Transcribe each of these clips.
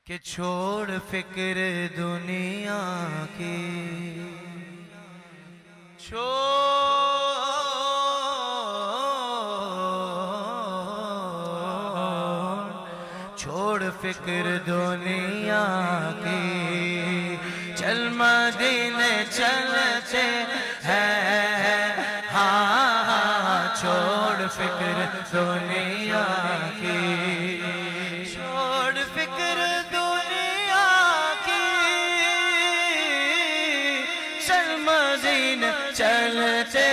کہ چھوڑ فکر دنیا کی، چھوڑ فکر دنیا کی، چل مدینے چلتے ہیں، ہاں چھوڑ فکر دنیا کی، چھوڑ فکر دنیا کی، چل مدینے چلتے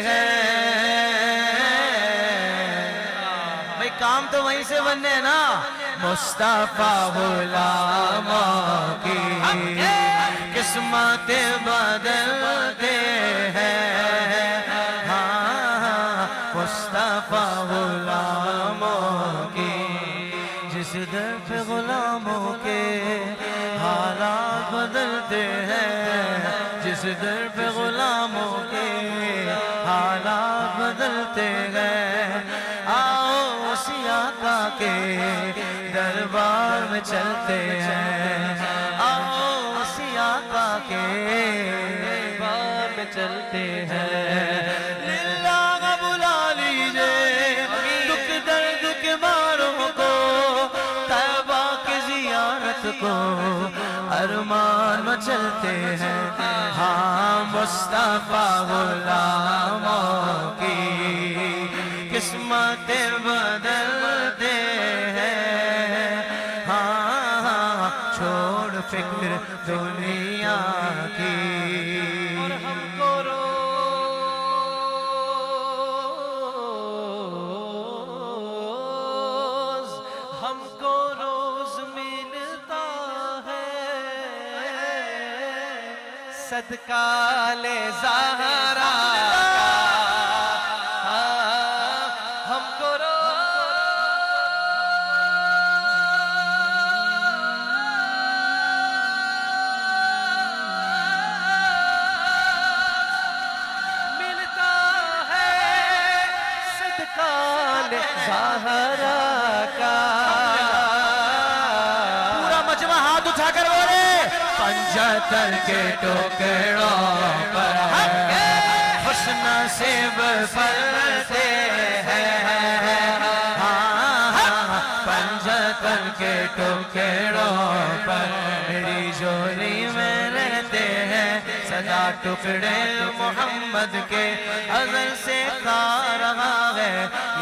ہیں۔ بھئی کام تو وہیں سے بننے ہیں نا، مصطفیٰ غلاموں کی قسمت بدلتے ہیں، ہاں مصطفیٰ غلاموں کی، جس در پہ غلاموں کے حالات بدلتے ہیں، جس در پہ غلاموں کے حالات بدلتے ہیں، آؤ اسی آقا کے دربار میں چلتے ہیں، آؤ اسی آقا کے دربار میں چلتے ہیں۔ للہ بلا لیجئے دکھ درد کے ماروں کو، طیبہ کی زیارت کو ارمان میں چلتے ہیں، ہاں مصطفیٰ غلاموں کی قسمت بدلتے ہیں، ہاں چھوڑ فکر دنیا کی۔ اور ہم کو روز ملتا ہے صدقہ لے زہرا، پورا مجمع ہاتھ اٹھا کر بولے، پنجتر کے ٹکڑوں پر خوش نصیب پلتے ہیں، پنجتر کے ٹکڑوں پر میری جولی میں رہتے ہیں، سدا ٹکڑے محمد کے ازل سے کھا رہا ہے،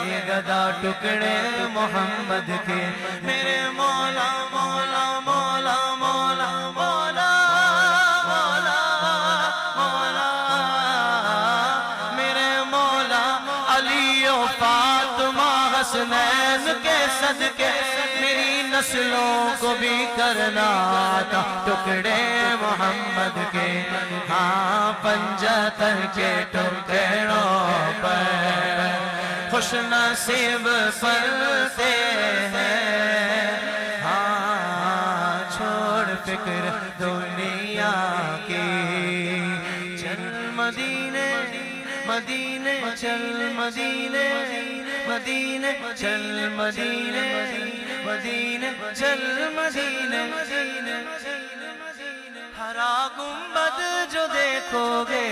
یہ گدا ٹکڑے محمد کے، میرے مولا مولا مولا مولا مولا مولا مولا، میرے مولا علی و فاطمہ حسنین کے صدقے میری نسلوں کو بھی کرنا تھا ٹکڑے محمد کے، ہاں پنجتر کے ٹکڑوں پر خوش نصیب پلتے ہیں، ہاں چھوڑ فکر دنیا کی، چل مدینے مدینے چل مدینے مدینے چل مدینے مدینے چل مدینے، ہرا گنبد جو دیکھو گے